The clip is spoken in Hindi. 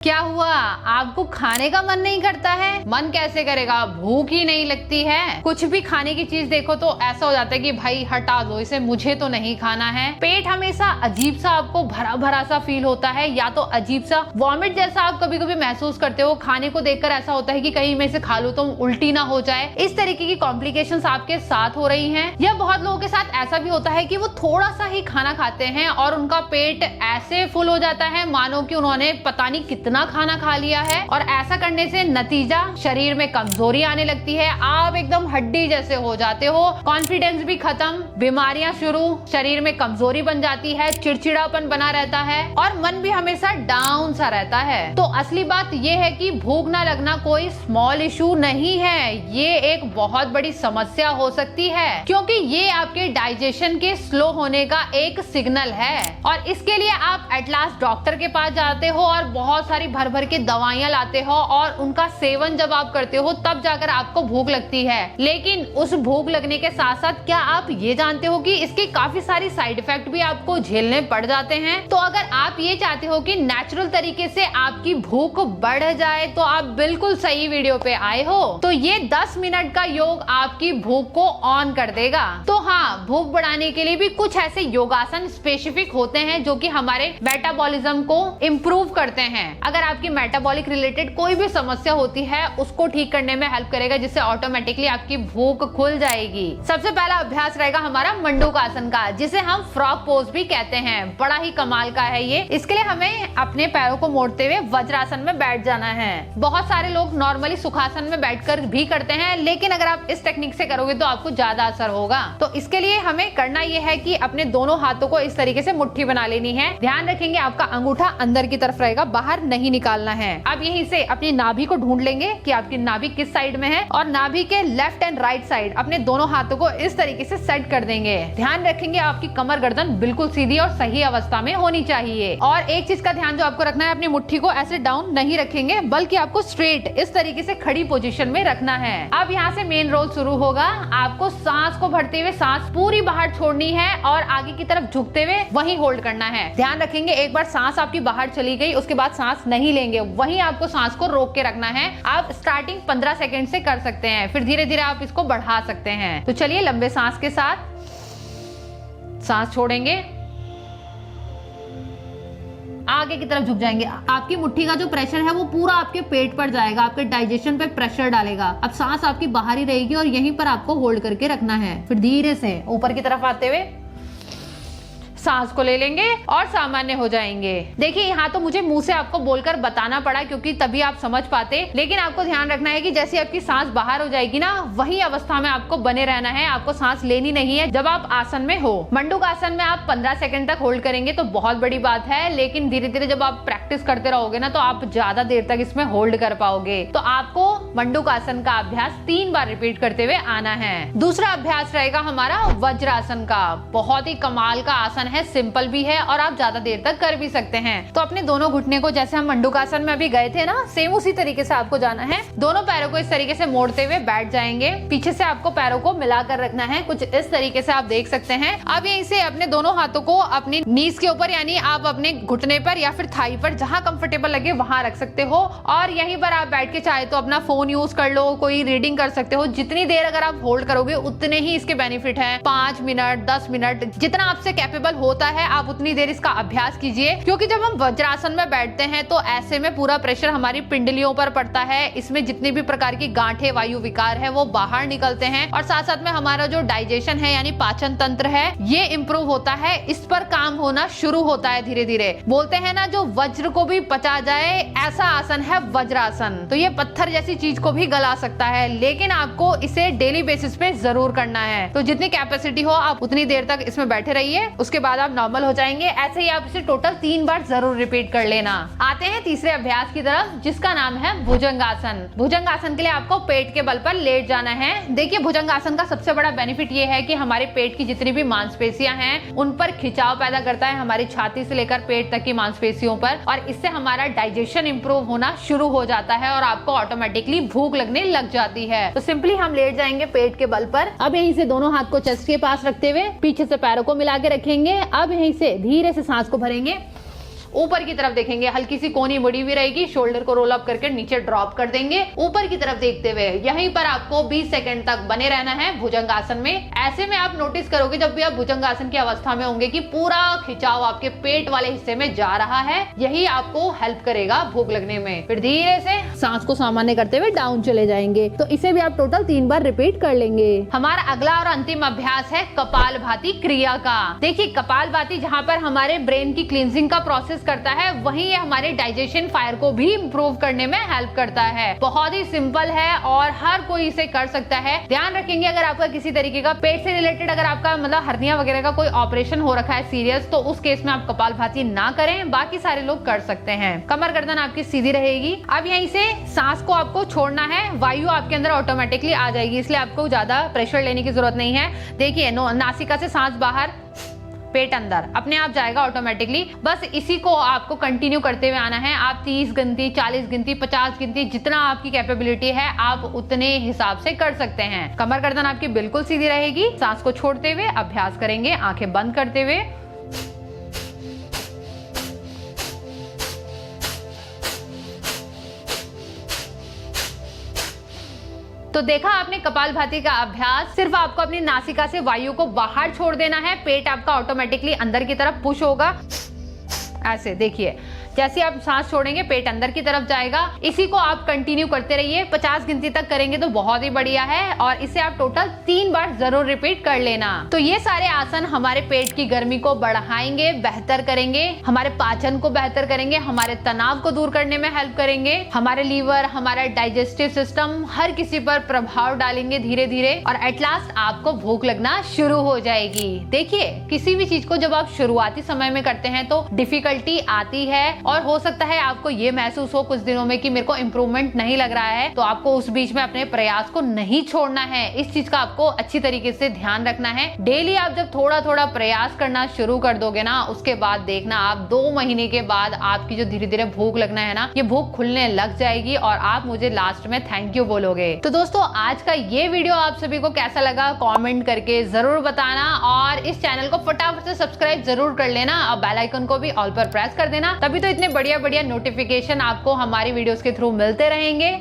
क्या हुआ? आपको खाने का मन नहीं करता है? मन कैसे करेगा, भूख ही नहीं लगती है। कुछ भी खाने की चीज देखो तो ऐसा हो जाता है कि भाई हटा दो इसे, मुझे तो नहीं खाना है। पेट हमेशा अजीब सा आपको भरा भरा सा फील होता है, या तो अजीब सा वॉमिट जैसा आप कभी कभी महसूस करते हो। खाने को देखकर ऐसा होता है कि कहीं मैं इसे खा लूं तो उल्टी ना हो जाए। इस तरीके की कॉम्प्लिकेशंस आपके साथ हो रही हैं। या बहुत लोगों के साथ ऐसा भी होता है कि वो थोड़ा सा ही खाना खाते हैं और उनका पेट ऐसे फुल हो जाता है मानो कि उन्होंने पता नहीं कितना खाना खा लिया है। और ऐसा करने से नतीजा शरीर में कमजोरी आने लगती है, आप एकदम हड्डी जैसे हो जाते हो, कॉन्फिडेंस भी खत्म, बीमारियां शुरू, शरीर में कमजोरी बन जाती है, चिड़चिड़ापन बना रहता है और मन भी हमेशा डाउन सा रहता है। तो असली बात यह है कि भूख ना लगना कोई स्मॉल इशू नहीं है, ये एक बहुत बड़ी समस्या हो सकती है, क्योंकि ये आपके डाइजेशन के स्लो होने का एक सिग्नल है। और इसके लिए आप एट लास्ट डॉक्टर के पास जाते हो और बहुत सारी भर भर के दवाइयां लाते हो और उनका सेवन जब आप करते हो तब जाकर आपको भूख लगती है। लेकिन उस भूख लगने के साथ साथ क्या आप ये जानते हो कि इसके काफी सारी साइड इफेक्ट भी आपको झेलने पड़ जाते हैं। तो अगर आप ये चाहते हो कि नेचुरल तरीके से आपकी भूख बढ़ जाए तो आप बिल्कुल सही वीडियो पे आए हो। तो ये 10 मिनट का योग आपकी भूख को ऑन कर देगा। तो हाँ, भूख बढ़ाने के लिए भी कुछ ऐसे योगासन स्पेसिफिक होते हैं जो कि हमारे मेटाबॉलिज्म को इम्प्रूव करते हैं। अगर आपकी मेटाबॉलिक रिलेटेड कोई भी समस्या होती है उसको ठीक करने में हेल्प करेगा, जिससे ऑटोमेटिकली आपकी भूख खुल जाएगी। सबसे पहला अभ्यास रहेगा हमारा मंडूकासन का, जिसे हम फ्रॉग पोज भी कहते हैं। बड़ा ही कमाल का है ये। इसके लिए हमें अपने पैरों को मोड़ते हुए वज्रासन में बैठ जाना है। बहुत सारे लोग नॉर्मली सुखासन में बैठकर भी करते हैं, लेकिन अगर आप इस टेक्निक से करोगे तो आपको ज्यादा असर होगा। तो इसके लिए हमें करना यह है कि अपने दोनों हाथों को इस तरीके से मुट्ठी बना लेनी है। ध्यान रखेंगे आपका अंगूठा अंदर की तरफ रहेगा, बाहर नहीं निकालना है। अब यहीं से अपनी नाभि को ढूंढ लेंगे कि आपकी नाभि किस साइड में है और नाभि के लेफ्ट एंड राइट साइड अपने दोनों हाथों को इस तरीके से सेट कर देंगे। ध्यान रखेंगे आपकी कमर गर्दन बिल्कुल सीधी और सही अवस्था में होनी चाहिए। और एक चीज का ध्यान जो आपको रखना है, अपनी मुट्ठी को ऐसे डाउन नहीं रखेंगे बल्कि आपको स्ट्रेट इस तरीके से खड़ी पोजीशन में रखना है। अब यहाँ से मेन रोल शुरू होगा। आपको सांस को भरते हुए सांस पूरी बाहर छोड़नी है और आगे की तरफ झुकते हुए वहीं होल्ड करना है। ध्यान रखेंगे एक बार सांस आपकी बाहर चली गई उसके बाद सांस नहीं लेंगे, वहीं आपको सांस को रोक के रखना है। आप स्टार्टिंग 15 सेकंड से कर सकते हैं, फिर धीरे धीरे आप इसको बढ़ा सकते हैं। तो चलिए लंबे सांस के साथ सांस छोड़ेंगे, आगे की तरफ झुक जाएंगे। आपकी मुट्ठी का जो प्रेशर है वो पूरा आपके पेट पर जाएगा, आपके डाइजेशन पे प्रेशर डालेगा। अब सांस आपकी बाहर ही रहेगी और यहीं पर आपको होल्ड करके रखना है। फिर धीरे से ऊपर की तरफ आते हुए सांस को ले लेंगे और सामान्य हो जाएंगे। देखिए यहाँ तो मुझे मुंह से आपको बोलकर बताना पड़ा क्योंकि तभी आप समझ पाते, लेकिन आपको ध्यान रखना है कि जैसे आपकी सांस बाहर हो जाएगी ना, वही अवस्था में आपको बने रहना है, आपको सांस लेनी नहीं है जब आप आसन में हो। मंडूकासन में आप 15 सेकंड तक होल्ड करेंगे तो बहुत बड़ी बात है, लेकिन धीरे धीरे जब आप प्रैक्टिस करते रहोगे ना तो आप ज्यादा देर तक इसमें होल्ड कर पाओगे। तो आपको मंडूकासन का अभ्यास 3 बार रिपीट करते हुए आना है। दूसरा अभ्यास रहेगा हमारा वज्रासन का। बहुत ही कमाल का आसन है, सिंपल भी है और आप ज्यादा देर तक कर भी सकते हैं। तो अपने दोनों घुटने को जैसे हम मंडूकासन में अभी गए थे ना, सेम उसी तरीके से आपको जाना है। दोनों पैरों को इस तरीके से मोड़ते हुए बैठ जाएंगे। पीछे से आपको पैरों को मिलाकर रखना है, कुछ इस तरीके से आप देख सकते हैं। अब यहीं से अपने दोनों हाथों को अपनी नीज के ऊपर, यानी आप अपने घुटने पर या फिर थाई पर जहां कंफर्टेबल लगे वहां रख सकते हो और यहीं पर आप बैठ के चाहे तो अपना फोन यूज कर लो, कोई रीडिंग कर सकते हो। जितनी देर अगर आप होल्ड करोगे उतने ही इसके बेनिफिट है। 5 मिनट 10 मिनट जितना आपसे कैपेबल होता है आप उतनी देर इसका अभ्यास कीजिए, क्योंकि जब हम वज्रासन में बैठते हैं तो ऐसे में पूरा प्रेशर हमारी पिंडलियों पर पड़ता है। इसमें जितनी भी प्रकार की गांठें, वायु विकार है वो बाहर निकलते हैं और साथ साथ में हमारा जो डाइजेशन है यानी पाचन तंत्र है ये इंप्रूव होता है, इस पर काम होना शुरू होता है धीरे धीरे। बोलते हैं ना जो वज्र को भी पचा जाए, ऐसा आसन है वज्रासन। तो ये पत्थर जैसी चीज को भी गला सकता है, लेकिन आपको इसे डेली बेसिस पे जरूर करना है। तो जितनी कैपेसिटी हो आप उतनी देर तक इसमें बैठे रहिए, उसके बाद आप नॉर्मल हो जाएंगे। ऐसे ही आप इसे टोटल 3 बार जरूर रिपीट कर लेना। आते हैं तीसरे अभ्यास की तरफ, जिसका नाम है भुजंगासन। भुजंगासन के लिए आपको पेट के बल पर लेट जाना है। देखिए भुजंगासन का सबसे बड़ा बेनिफिट ये है कि हमारे पेट की जितनी भी मांसपेशियां हैं उन पर खिंचाव पैदा करता है, हमारी छाती से लेकर पेट तक की मांसपेशियों पर, और इससे हमारा डाइजेशन इंप्रूव होना शुरू हो जाता है और आपको ऑटोमेटिकली भूख लगने लग जाती है। तो सिंपली हम लेट जाएंगे पेट के बल पर। अब यहीं से दोनों हाथ को चेस्ट के पास रखते हुए पीछे से पैरों को मिला के रखेंगे। अब यहीं से धीरे से सांस को भरेंगे ऊपर की तरफ देखेंगे, हल्की सी कोनी मुड़ी हुई रहेगी, शोल्डर को रोल अप करके नीचे ड्रॉप कर देंगे, ऊपर की तरफ देखते हुए यहीं पर आपको 20 सेकंड तक बने रहना है भुजंगासन में। ऐसे में आप नोटिस करोगे जब भी आप भुजंगासन की अवस्था में होंगे कि पूरा खिंचाव आपके पेट वाले हिस्से में जा रहा है, यही आपको हेल्प करेगा भूख लगने में। फिर धीरे से सांस को सामान्य करते हुए डाउन चले जाएंगे। तो इसे भी आप टोटल 3 बार रिपीट कर लेंगे। हमारा अगला और अंतिम अभ्यास है कपालभाति क्रिया का। देखिए कपालभाति जहाँ पर हमारे ब्रेन की क्लींजिंग का प्रोसेस करता है, वहीं ये हमारे डाइजेशन फायर को भी इंप्रूव करने में हेल्प करता है। बहुत ही सिंपल है और हर कोई इसे कर सकता है। ध्यान रखेंगे अगर आपका किसी तरीके का पेट से रिलेटेड अगर आपका मतलब हर्निया वगैरह का कोई ऑपरेशन हो रखा है सीरियस, तो उस केस में आप कपालभाति ना करें, बाकी सारे लोग कर सकते हैं। कमर गर्दन आपकी सीधी रहेगी। अब यहीं से सांस को आपको छोड़ना है, वायु आपके अंदर ऑटोमेटिकली आ जाएगी, इसलिए आपको ज्यादा प्रेशर लेने की जरूरत नहीं है। देखिए नासिका से सांस बाहर, पेट अंदर, अपने आप जाएगा ऑटोमेटिकली। बस इसी को आपको कंटिन्यू करते हुए आना है। आप 30 गिनती, 40 गिनती, 50 गिनती, जितना आपकी कैपेबिलिटी है आप उतने हिसाब से कर सकते हैं। कमर गर्दन आपकी बिल्कुल सीधी रहेगी। सांस को छोड़ते हुए अभ्यास करेंगे, आंखें बंद करते हुए। तो देखा आपने कपालभाति का अभ्यास, सिर्फ आपको अपनी नासिका से वायु को बाहर छोड़ देना है, पेट आपका ऑटोमेटिकली अंदर की तरफ पुश होगा। ऐसे देखिए, जैसे आप सांस छोड़ेंगे पेट अंदर की तरफ जाएगा। इसी को आप कंटिन्यू करते रहिए, 50 गिनती तक करेंगे तो बहुत ही बढ़िया है, और इसे आप टोटल 3 बार जरूर रिपीट कर लेना। तो ये सारे आसन हमारे पेट की गर्मी को बढ़ाएंगे, बेहतर करेंगे, हमारे पाचन को बेहतर करेंगे, हमारे तनाव को दूर करने में हेल्प करेंगे, हमारे लीवर, हमारा डाइजेस्टिव सिस्टम, हर किसी पर प्रभाव डालेंगे धीरे धीरे, और एट लास्ट आपको भूख लगना शुरू हो जाएगी। देखिए किसी भी चीज को जब आप शुरुआती समय में करते हैं तो डिफिकल्टी आती है, और हो सकता है आपको ये महसूस हो कुछ दिनों में कि मेरे को इम्प्रूवमेंट नहीं लग रहा है, तो आपको उस बीच में अपने प्रयास को नहीं छोड़ना है। इस चीज का आपको अच्छी तरीके से ध्यान रखना है। डेली आप जब थोड़ा थोड़ा प्रयास करना शुरू कर दोगे ना, उसके बाद देखना आप 2 महीने के बाद आपकी जो धीरे धीरे भूख लगना है ना, ये भूख खुलने लग जाएगी, और आप मुझे लास्ट में थैंक यू बोलोगे। तो दोस्तों आज का ये वीडियो आप सभी को कैसा लगा कॉमेंट करके जरूर बताना, और इस चैनल को फटाफट से सब्सक्राइब जरूर कर लेना, और बेल आइकन को भी ऑल पर प्रेस कर देना, तभी तो इतने बढ़िया बढ़िया नोटिफिकेशन आपको हमारी वीडियोस के थ्रू मिलते रहेंगे।